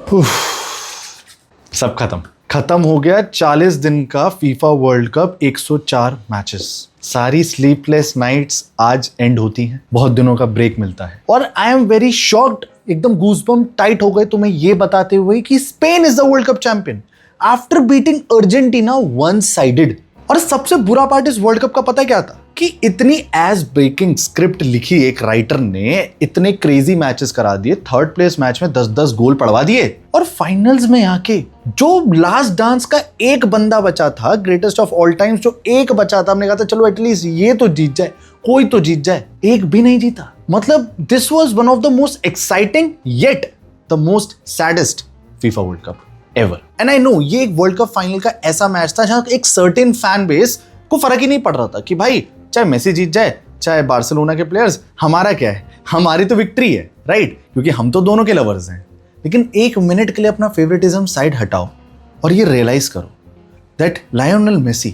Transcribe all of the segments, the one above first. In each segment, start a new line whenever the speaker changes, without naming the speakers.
उफ, सब खत्म हो गया 40 दिन का फीफा वर्ल्ड कप, 104 मैचेस। सारी स्लीपलेस नाइट्स आज एंड होती हैं, बहुत दिनों का ब्रेक मिलता है और आई एम वेरी शॉक्ड, एकदम गूज़बम्प टाइट हो गए तुम्हें ये बताते हुए कि Spain is the world cup champion after beating Argentina one sided. और सबसे बुरा पार्ट इस वर्ल्ड कप का पता क्या था कि इतनी एज ब्रेकिंग स्क्रिप्ट लिखी एक राइटर ने इतने क्रेजी मैचेस करा दिए, थर्ड प्लेस मैच में 10-10 गोल पड़वा दिए और फाइनल्स में आके जो लास्ट डांस का एक बंदा बचा था, ग्रेटेस्ट ऑफ ऑल टाइम्स जो एक बचा था, हमने कहा था चलो एटलीस्ट ये तो जीत जाए, कोई तो जीत जाए, एक भी नहीं जीता। मतलब this was one of the most exciting yet the most saddest FIFA world cup ever. And I know ये एक वर्ल्ड कप फाइनल का ऐसा मैच था जहां एक सर्टेन फैन बेस को फर्क ही नहीं पड़ रहा था कि भाई चाहे मेसी जीत जाए चाहे बार्सिलोना के प्लेयर्स, हमारा क्या है, हमारी तो विक्ट्री है, राइट? क्योंकि हम तो दोनों के लवर्स हैं। लेकिन एक मिनट के लिए अपना फेवरेटिज्म साइड हटाओ और ये रियलाइज करो that Lionel Messi,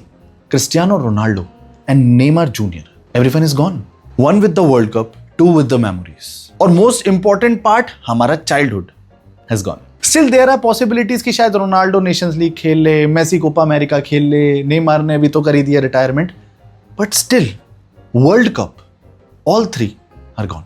Cristiano Ronaldo and Neymar junior, everyone is gone. One with the world cup, two with the memories, और मोस्ट इंपॉर्टेंट पार्ट हमारा childhood has gone. Still there are possibilities कि शायद Ronaldo Nations league खेल ले, Messi Copa America खेल ले, Neymar ने अभी तो कर ही दिया retirement, but still world cup, all three are gone.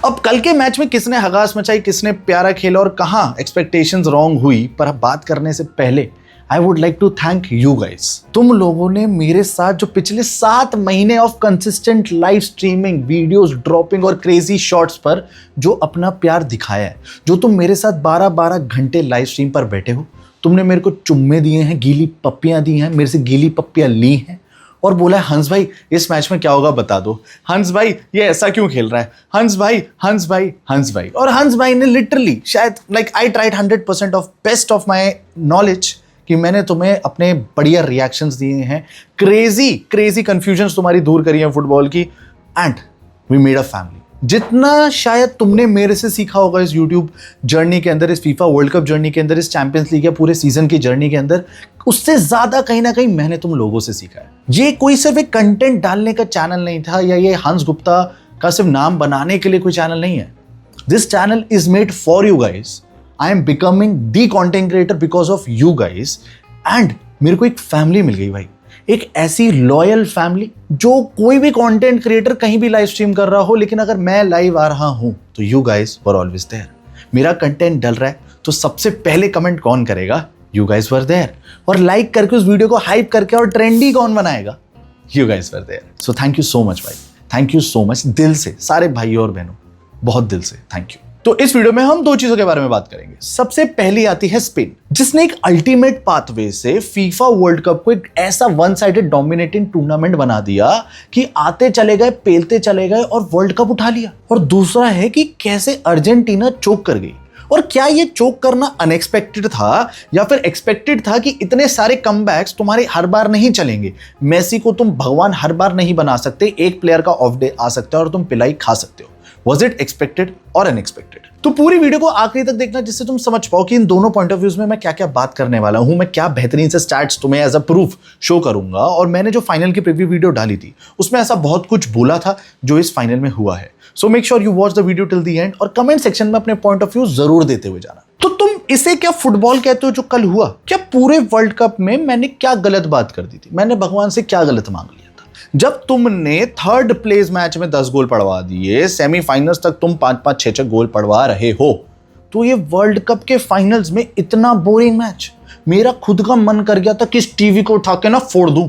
अब कल के मैच में किसने हगास मचाई, किसने प्यारा खेला और कहां एक्सपेक्टेशंस रॉन्ग हुई, पर अब बात करने से पहले I would like to thank you guys. तुम लोगों ने मेरे साथ जो पिछले 7 महीने of consistent live streaming, videos dropping और क्रेजी शॉट्स पर जो अपना प्यार दिखाया है, जो तुम मेरे साथ 12-12 घंटे लाइव स्ट्रीम पर बैठे हो, तुमने मेरे को चुम्मे दिए हैं, गीली पप्पियां दी हैं, मेरे से गीली पप्पियां ली हैं और बोला है हंस भाई इस मैच में क्या होगा बता दो, हंस भाई ये ऐसा क्यों खेल रहा है, हंस भाई हंस भाई हंस भाई। और हंस भाई ने लिटरली शायद like I tried 100% of best of my knowledge कि मैंने तुम्हें अपने बढ़िया रिएक्शंस दिए हैं, क्रेजी कंफ्यूजन्स तुम्हारी दूर करी है फुटबॉल की, and we made a family. जितना शायद तुमने मेरे से सीखा होगा इस यूट्यूब जर्नी के अंदर, इस फीफा वर्ल्ड कप जर्नी के अंदर, इस चैंपियंस लीग या पूरे सीजन की जर्नी के अंदर, उससे ज्यादा कहीं ना कहीं मैंने तुम लोगों से सीखा है। ये कोई सिर्फ एक कंटेंट डालने का चैनल नहीं था या ये हंस गुप्ता का सिर्फ नाम बनाने के लिए कोई चैनल नहीं है। This channel is made for you guys. I am becoming the content creator because of you guys, and मेरे को एक फैमिली मिल गई भाई, एक ऐसी लॉयल फैमिली जो कोई भी कंटेंट क्रिएटर कहीं भी लाइव स्ट्रीम कर रहा हो, लेकिन अगर मैं लाइव आ रहा हूं तो you guys were always there. मेरा कंटेंट डल रहा है तो सबसे पहले कमेंट कौन करेगा? You guys were there. और लाइक करके उस वीडियो को हाइप करके और ट्रेंडी कौन बनाएगा? You guys were there. So thank you so much भाई, थैंक यू सो मच, दिल से, सारे भाइयों और बहनों बहुत दिल से थैंक यू। तो इस वीडियो में हम 2 चीजों के बारे में बात करेंगे। सबसे पहली आती है स्पेन, जिसने एक अल्टीमेट पाथवे से फीफा वर्ल्ड कप को एक ऐसा वन साइडेड डोमिनेटिंग टूर्नामेंट बना दिया कि आते चले गए, पेलते चले गए और वर्ल्ड कप उठा लिया। और दूसरा है कि कैसे अर्जेंटीना चोक कर गई, और क्या ये चोक करना अनएक्सपेक्टेड था या फिर एक्सपेक्टेड था कि इतने सारे कमबैक्स तुम्हारे हर बार नहीं चलेंगे। मेसी को तुम भगवान हर बार नहीं बना सकते, एक प्लेयर का ऑफ डे आ सकता है और तुम पिलाई खा सकते हो। Was it expected or unexpected? तो पूरी वीडियो को आखिरी तक देखना जिससे तुम समझ पाओ कि इन दोनों पॉइंट ऑफ व्यूज में मैं क्या क्या बात करने वाला हूं, मैं क्या बेहतरीन से स्टैट्स तुम्हें एज अ प्रूफ शो करूंगा। और मैंने जो फाइनल की प्रीव्यू वीडियो डाली थी उसमें ऐसा बहुत कुछ बोला था जो इस फाइनल में हुआ है। So make sure you watch the video till the end और कमेंट सेक्शन में अपने पॉइंट ऑफ व्यू जरूर देते हुए जाना। तो तुम इसे क्या फुटबॉल कहते हो जो कल हुआ? क्या पूरे वर्ल्ड कप में मैंने क्या गलत बात कर दी थी? मैंने भगवान से क्या गलत मांग लिया? जब तुमने थर्ड प्लेस मैच में 10 गोल पड़वा दिए, सेमीफाइनल्स तक तुम 5-5, 6-6 गोल पड़वा रहे हो, तो ये वर्ल्ड कप के फाइनल्स में इतना बोरिंग मैच, मेरा खुद का मन कर गया था कि इस टीवी को उठा के ना फोड़ दूं।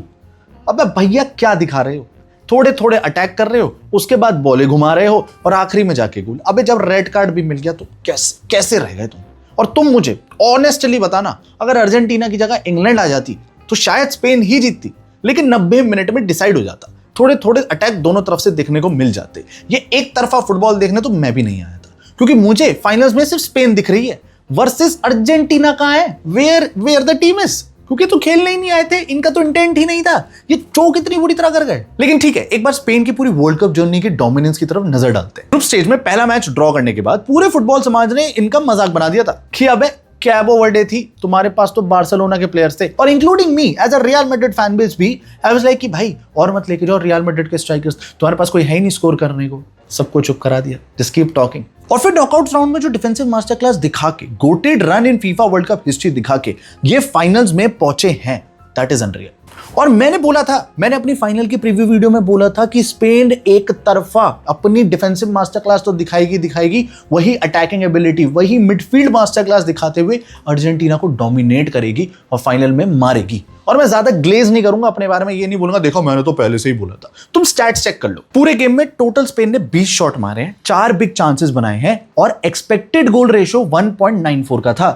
अबे भैया क्या दिखा रहे हो? थोड़े थोड़े अटैक कर रहे हो, उसके बाद बॉले घुमा रहे हो और आखिरी में जाके गोल। अबे जब रेड कार्ड भी मिल गया तो कैसे रह गए तुम? और तुम मुझे ऑनेस्टली बताना, अगर अर्जेंटीना की जगह इंग्लैंड आ जाती तो शायद स्पेन ही जीतती, लेकिन 90 मिनट में डिसाइड हो जाता। थोड़े थोड़े अटैक दोनों तरफ से देखने को मिल जाते। ये एक तरफा फुटबॉल देखने तो मैं भी नहीं आया था, क्योंकि मुझे फाइनल्स में सिर्फ स्पेन दिख रही है वर्सेस अर्जेंटीना कहां है, वेयर द टीम इज, क्योंकि तो खेलने ही नहीं आए थे, इनका तो इंटेंट ही नहीं था। ये चोक इतनी बुरी तरह कर गए। लेकिन ठीक है, एक बार स्पेन की पूरी वर्ल्ड कप जर्नी की डोमिनेंस की तरफ नजर डालते हैं। ग्रुप स्टेज में पहला मैच ड्रॉ करने के बाद पूरे फुटबॉल समाज ने इनका मजाक बना दिया था कि अबे कैबो वर्डे थी, तुम्हारे पास तो बार्सिलोना के प्लेयर्स थे, और including me as a Real Madrid fan base भी। आई वाज लाइक कि भाई और मत लेके जाओ रियल मैड्रिड के स्ट्राइकर्स, तुम्हारे पास कोई है ही नहीं स्कोर करने को। सबको चुप करा दिया, जस्ट कीप टॉकिंग। और फिर नॉकआउट राउंड में जो डिफेंसिव मास्टर क्लास दिखा के, GOATed run in FIFA world cup history दिखा के ये फाइनल्स में पहुंचे हैं, दैट इज अनरियल। और मैंने बोला था, मैंने अपनी फाइनल की प्रीव्यू वीडियो में बोला था कि स्पेन एक तरफा अपनी डिफेंसिव मास्टर क्लास तो दिखाएगी, वही अटैकिंग एबिलिटी, वही मिडफील्ड मास्टर क्लास दिखाते हुए अर्जेंटीना को डोमिनेट करेगी और फाइनल में मारेगी। और मैं ज्यादा ग्लेज नहीं करूंगा अपने बारे में, ये नहीं बोलूंगा देखो मैंने तो पहले से ही बोला था। तुम स्टैट्स चेक कर लो। पूरे गेम में टोटल स्पेन ने 20 शॉट मारे हैं, 4 बिग चांसेस बनाए हैं और एक्सपेक्टेड गोल रेशियो 1.94 का था।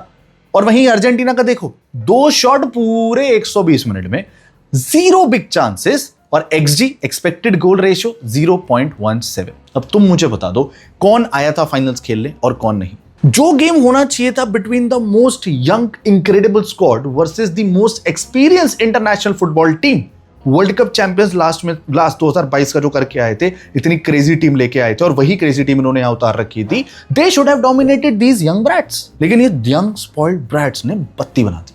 और वहीं अर्जेंटीना का देखो, 2 शॉट पूरे 120 मिनट में, 0 बिग चांसेस और XG एक्सपेक्टेड गोल रेशियो 0.17। अब तुम मुझे बता दो कौन आया था फाइनल्स खेलने और कौन नहीं। जो गेम होना चाहिए था between the most young incredible squad versus the most experience international football team, world cup champions last 2022 का जो करके आए थे, इतनी क्रेजी टीम लेके आए थे और वही क्रेजी टीम इन्होंने यहां उतार रखी थी। They should have dominated these young brats, लेकिन ये यंग स्पॉइल्ड ब्रैट्स ने बत्ती बना दी।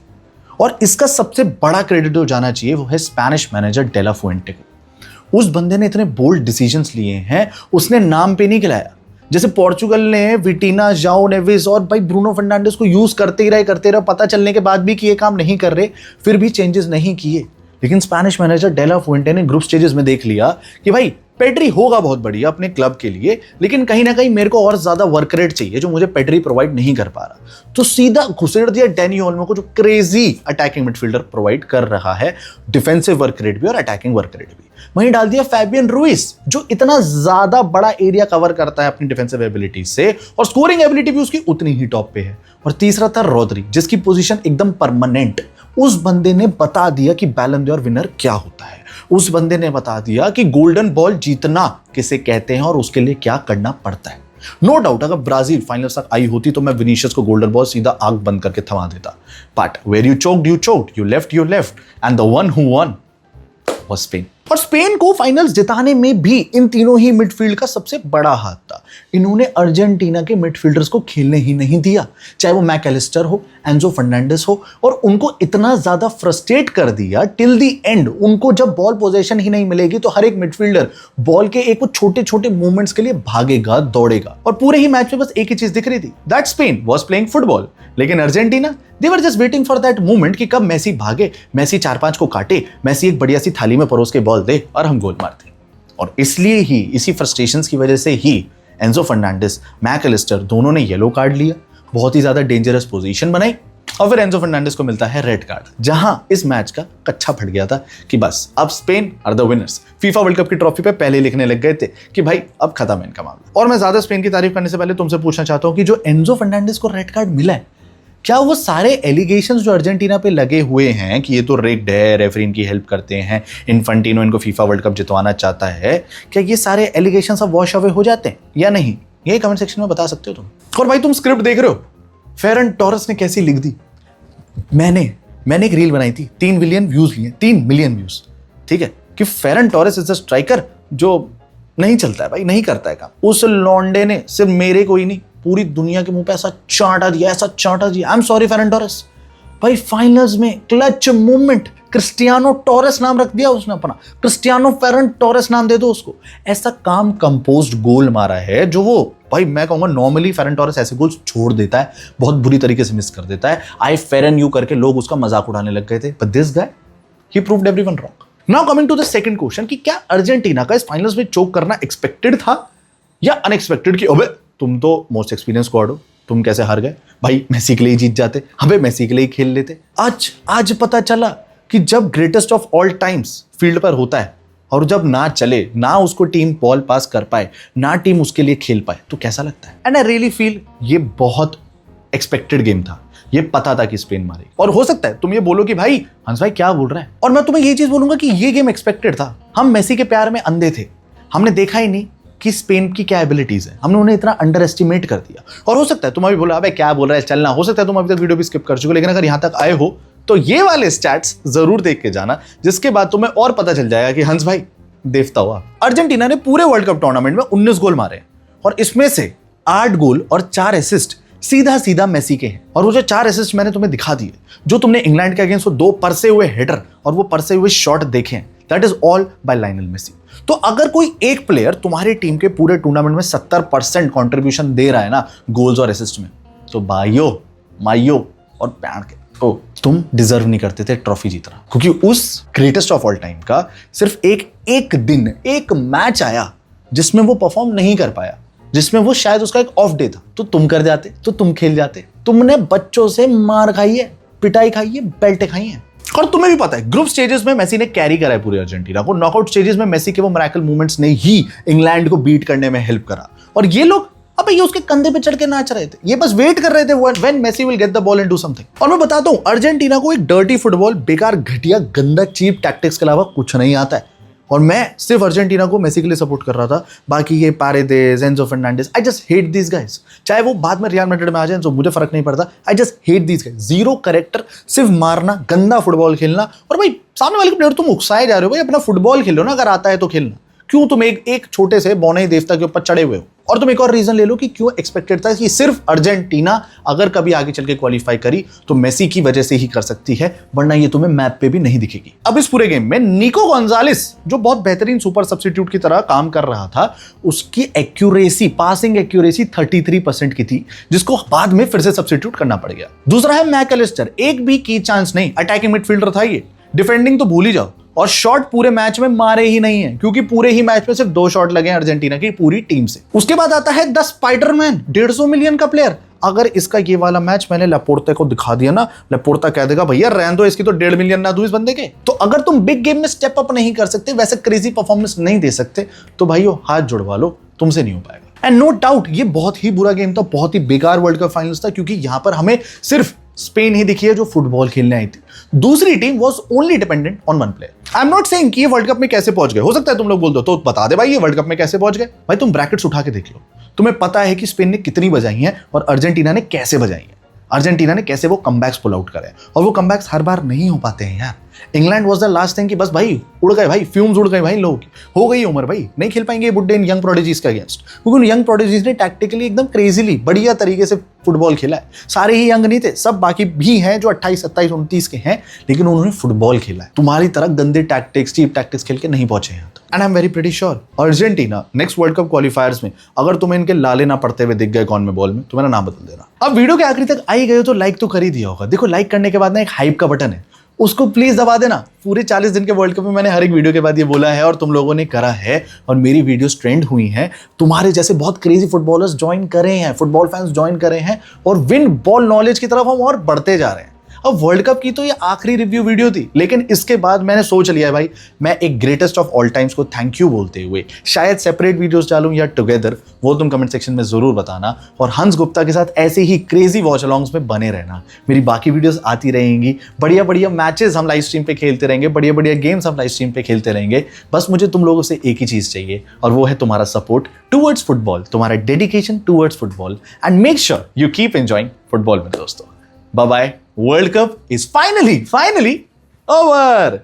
और इसका सबसे बड़ा क्रेडिट जो जाना चाहिए वो है स्पेनिश मैनेजर डेला फुएंटे को। उस बंदे ने इतने बोल्ड डिसीजंस लिए हैं, उसने नाम पे नहीं खिलाया। जैसे पोर्चुगल ने विटिना, जाओ नेविस और भाई ब्रूनो फर्नांडिस को यूज करते ही रहे, पता चलने के बाद भी कि ये काम नहीं कर रहे, फिर भी चेंजेस नहीं किए। लेकिन स्पेनिश मैनेजर डेला फुएंटे ने ग्रुप स्टेजेस में देख लिया कि भाई पेड्री होगा बहुत बढ़िया अपने क्लब के लिए, लेकिन कहीं ना कहीं मेरे को और ज्यादा वर्क रेट चाहिए जो मुझे पेड्री प्रोवाइड नहीं कर पा रहा। तो सीधा घुसेड़ दिया डैनी ओल्मो को, जो क्रेजी अटैकिंग मिडफील्डर प्रोवाइड कर रहा है, डिफेंसिव वर्क रेट भी और अटैकिंग वर्क रेट भी। वहीं डाल दिया फैबियन रुइस, जो इतना ज्यादा बड़ा एरिया कवर करता है अपनी डिफेंसिव एबिलिटी से और स्कोरिंग एबिलिटी भी उसकी उतनी ही टॉप पे है। और तीसरा था रोद्री, जिसकी पोजीशन एकदम परमानेंट। उस बंदे ने बता दिया कि बैलन डॉर विनर क्या होता है, उस बंदे ने बता दिया कि गोल्डन बॉल जीतना किसे कहते हैं और उसके लिए क्या करना पड़ता है। नो डाउट अगर ब्राजील फाइनल तक आई होती तो मैं विनीशियस को गोल्डन बॉल सीधा आंख बंद करके थमा देता, but where you choked, you left and the one who won was Spain. और स्पेन को फाइनल्स जिताने में भी इन तीनों ही मिडफील्ड का सबसे बड़ा हाथ था। इन्होंने अर्जेंटीना के मिडफील्डर्स को खेलने ही नहीं दिया, चाहे वो मैकएलिस्टर हो, एंजो फर्नांडिस हो, और उनको इतना ज्यादा फ्रस्ट्रेट कर दिया टिल द एंड। उनको जब बॉल पोजीशन ही नहीं मिलेगी तो हर एक मिडफील्डर बॉल के एक वो छोटे छोटे मूवमेंट्स के लिए भागेगा, दौड़ेगा। और पूरे ही मैच में बस एक ही चीज दिख रही थी, that Spain was playing football. लेकिन Argentina, they were just waiting for that moment कि कब मेसी भागे, मेसी 4-5 को काटे, मेसी एक बढ़िया सी थाली में परोस के बॉल दे और हम गोल मारते। और इसलिए ही, इसी फ्रस्ट्रेशंस की वजह से ही एंजो फर्नांडिस, मैकएलिस्टर दोनों ने येलो कार्ड लिया, बहुत ही ज्यादा डेंजरस पोजीशन बनाई और फिर एंजो फर्नांडिस को मिलता है रेड कार्ड, जहां इस मैच का कच्चा फट गया था कि बस अब Spain are the winners. FIFA world cup की ट्रॉफी पे पहले लिखने लग गए थे कि भाई अब खत्म है इनका मामला। और मैं ज्यादा स्पेन की तारीफ करने से पहले तुमसे पूछना चाहता हूं कि जो एंजो फर्नांडिस को रेड कार्ड मिला है, क्या वो सारे एलिगेशंस जो अर्जेंटीना पे लगे हुए हैं कि ये तो रिग्ड है, रेफरी इनकी हेल्प करते हैं, इन्फेंटिनो इनको फीफा वर्ल्ड कप जितवाना चाहता है, क्या ये सारे एलिगेशंस अब वॉश अवे हो जाते हैं या नहीं? ये कमेंट सेक्शन में बता सकते हो तुम। और भाई तुम स्क्रिप्ट देख रहे हो, फेरन टोरेस ने कैसी लिख दी। मैंने एक रील बनाई थी, 3 मिलियन व्यूज लिए, 3 मिलियन व्यूज, ठीक है, कि फेरन टोरेस इज अ स्ट्राइकर जो नहीं चलता है भाई, नहीं करता है काम। उस लॉन्डे ने सिर्फ मेरे को ही नहीं, पूरी दुनिया के मुंह पे ऐसा चांटा दिया, ऐसा चांटा दिया। I am sorry Ferran Torres भाई, फाइनल्स में क्लच मूवमेंट, क्रिस्टियानो टोरेस नाम रख दिया उसने अपना, क्रिस्टियानो फेरन टोरेस नाम दे दो उसको। ऐसा काम कंपोज्ड गोल मारा है जो वो भाई मैं कहूंगा नॉर्मली फेरन टोरेस ऐसे गोल छोड़ देता है, बहुत बुरी तरीके से मिस कर देता है। आई फेरन यू करके लोग उसका मजाक उड़ाने लग गए थे, but this guy he proved everyone wrong. Now coming to the second question कि क्या अर्जेंटीना का इस फाइनल्स में चोक करना एक्सपेक्टेड था या अनएक्सपेक्टेड कि अबे तुम तो मोस्ट एक्सपीरियंस स्क्वाड हो, तुम कैसे हार गए भाई, मेसी के लिए जीत जाते, हमें मेसी के लिए खेल लेते। आज पता चला कि जब greatest of all times field पर होता है और जब ना चले, ना उसको टीम बॉल पास कर पाए, ना टीम उसके लिए खेल पाए, तो कैसा लगता है। एंड आई रियली फील ये बहुत एक्सपेक्टेड गेम था, ये पता था कि स्पेन मारेगी। और हो सकता है तुम ये बोलो कि भाई हंस भाई क्या बोल रहा है, और मैं तुम्हें ये चीज बोलूंगा कि ये गेम एक्सपेक्टेड था। हम मेसी के प्यार में अंधे थे, हमने देखा ही नहीं कि स्पेन की क्या एबिलिटीज है, हमने उन्हें इतना अंडर एस्टिमेट कर दिया। और हो सकता है तुम अभी बोला अबे क्या बोल रहा है चलना, हो सकता है तुम अभी तक वीडियो भी स्किप कर चुके, लेकिन अगर यहां तक आए हो तो ये वाले स्टैट्स जरूर देख के जाना, जिसके बाद तुम्हें और पता चल जाएगा कि हंस भाई देवता हुआ। अर्जेंटीना ने पूरे वर्ल्ड कप टूर्नामेंट में 19 गोल मारे और इसमें से 8 गोल और 4 असिस्ट सीधा मेसी के हैं। और वो जो 4 असिस्ट मैंने तुम्हें दिखा दिए, जो तुमने इंग्लैंड के अगेंस्ट वो 2 परसे हुए हेडर और वो परसे हुए शॉट देखे हैं, that is all by Lionel Messi. तो अगर कोई एक प्लेयर तुम्हारी टीम के पूरे टूर्नामेंट में 70% कंट्रीब्यूशन दे रहा है ना गोल्स और असिस्ट में, तो भाइयों माइयो और पैर के तो तुम डिजर्व नहीं करते थे ट्रॉफी जीतना, क्योंकि उस ग्रेटेस्ट ऑफ ऑल टाइम का सिर्फ एक दिन एक मैच आया जिसमें वो परफॉर्म नहीं कर पाया, जिसमें वो शायद उसका एक ऑफ डे था, तो तुम कर जाते, तो तुम खेल जाते। तुमने बच्चों से मार खाई है, पिटाई खाई है, बेल्ट खाई है, और तुम्हें भी पता है ग्रुप स्टेजेस में मेसी ने कैरी करा है पूरे अर्जेंटीना को। नॉकआउट स्टेजेस में मेसी के वो मिरेकल मूवमेंट्स ने ही इंग्लैंड को बीट करने में हेल्प करा, और ये लोग अबे ये उसके कंधे पे चढ़ के नाच रहे थे, ये बस वेट कर रहे थे when Messi will get the ball and do something. और मैं बताता हूं अर्जेंटीना को एक डर्टी फुटबॉल, बेकार, घटिया, गंदा, चीप टैक्टिक्स के अलावा कुछ नहीं आता है, और मैं सिर्फ अर्जेंटीना को मेसी के लिए सपोर्ट कर रहा था। बाकी ये Paredes, Enzo Fernandez, I just hate this guys. चाहे वो बाद में रियल मैड्रिड में आ जाए तो मुझे फर्क नहीं पड़ता, आई just hate this guys. Zero character, सिर्फ मारना, गंदा फुटबॉल खेलना। और भाई सामने वाले प्लेयर तुम उकसाए जा रहे हो, भाई अपना फुटबॉल खेलो ना, अगर आता है तो खेलना। क्यों तुम एक छोटे से बौने देवता के ऊपर चढ़े हुए हो? और तुम एक और रीजन ले लो कि क्यों एक्सपेक्टेड था कि सिर्फ अर्जेंटीना अगर कभी आगे चल के क्वालिफाई करी तो मेसी की वजह से ही कर सकती है, वरना ये तुम्हें मैप पे भी नहीं दिखेगी। अब इस पूरे गेम में निको गोंजालेस, जो बहुत बेहतरीन सुपर सब्स्टिट्यूट की तरह काम कर रहा था, उसकी एक्यूरेसी, पासिंग एक्यूरेसी 33% की थी, जिसको बाद में फिर से सब्स्टिट्यूट करना पड़ गया। दूसरा है मैकलिस्टर, एक भी की चांस नहीं, अटैकिंग मिडफील्डर था ये, डिफेंडिंग तो भूल ही जाओ, और शॉट पूरे मैच में मारे ही नहीं है, क्योंकि पूरे ही मैच में सिर्फ 2 शॉट लगे हैं अर्जेंटीना की पूरी टीम से। उसके बाद आता है द स्पाइडरमैन, 150 मिलियन का प्लेयर। अगर इसका ये वाला मैच मैंने लेपोर्ते को दिखा दिया ना, लेपोर्ता कह देगा भैया रहने दो, इसकी तो 1.5 मिलियन ना दूं इस बंदे के। तो अगर तुम बिग गेम में स्टेप अप नहीं कर सकते, वैसे क्रेजी परफॉर्मेंस नहीं दे सकते, तो भाइयों हाथ जुड़वा लो, तुमसे नहीं हो पाएगा। एंड नो डाउट ये बहुत ही बुरा गेम था, बहुत ही बेकार वर्ल्ड कप फाइनल्स था, क्योंकि यहां पर हमें सिर्फ स्पेन ही दिखी है जो फुटबॉल खेलने आई थी। दूसरी team was only dependent on one player. I am not saying कि ये वर्ल्ड कप में कैसे पहुंच गए, हो सकता है तुम लोग बोल दो तो बता दे भाई ये वर्ल्ड कप में कैसे पहुंच गए। भाई तुम ब्रैकेट्स उठा के देख लो, तुम्हें पता है कि स्पेन ने कितनी बजाई हैं और अर्जेंटीना ने कैसे बजाई हैं, अर्जेंटीना ने कैसे वो कमबैक्स पुल आउट करे, और वो कमबैक्स हर बार नहीं हो पाते हैं यार। England was the last thing कि बस भाई उड़ गए, भाई फ्यूम्स उड़ गए भाई, लोगों की हो गई उम्र, भाई नहीं खेल पाएंगे बुड्ढे इन यंग प्रोडिजीज के अगेंस्ट, क्योंकि उन यंग प्रोडिजीज ने टैक्टिकली एकदम क्रेजीली बढ़िया तरीके से फुटबॉल खेला है। सारे ही यंग नहीं थे, सब बाकी भी हैं जो 28, 27, 29 के हैं, लेकिन उन्होंने फुटबॉल खेला है। तुम्हारी तरह गंदे टैक्टिक्स, चीप टैक्टिक्स खेल के नहीं पहुंचे हैं। And I am very pretty sure Argentina next world cup क्वालिफायर्स में अगर तुम्हें इनके लाले ना पड़ते हुए दिख गए कौन में बॉल में, तो मेरा नाम बदल देना। अब वीडियो के आखिरी तक आई गए हो तो लाइक तो कर ही दिया होगा। देखो लाइक करने के बाद ना एक हाइप का बटन है, उसको प्लीज दबा देना। पूरे 40 दिन के वर्ल्ड कप में मैंने हर एक वीडियो के बाद ये बोला है और तुम लोगों ने करा है, और मेरी वीडियोस ट्रेंड हुई हैं। तुम्हारे जैसे बहुत क्रेजी फुटबॉलर्स ज्वाइन करे हैं, फुटबॉल फैंस ज्वाइन करे हैं, और विन बॉल नॉलेज की तरफ हम और बढ़ते जा रहे हैं। अब वर्ल्ड कप की तो ये आखिरी रिव्यू वीडियो थी, लेकिन इसके बाद मैंने सोच लिया है भाई मैं एक ग्रेटेस्ट ऑफ ऑल टाइम्स को थैंक यू बोलते हुए शायद सेपरेट वीडियोस डालूं या टुगेदर, वो तुम कमेंट सेक्शन में जरूर बताना। और हंस गुप्ता के साथ ऐसे ही क्रेजी वॉच अलॉन्ग्स में बने रहना। मेरी बाकी वीडियोस आती रहेंगी, बढ़िया बढ़िया मैचेस हम लाइव स्ट्रीम पे खेलते रहेंगे, बढ़िया बढ़िया गेम्स हम लाइव स्ट्रीम पे खेलते रहेंगे। बस मुझे तुम लोगों से एक ही चीज चाहिए, और वो है तुम्हारा सपोर्ट टूवर्ड्स फुटबॉल, तुम्हारा dedication towards football, and make sure you keep enjoying football में दोस्तों। Bye bye. World Cup is finally over.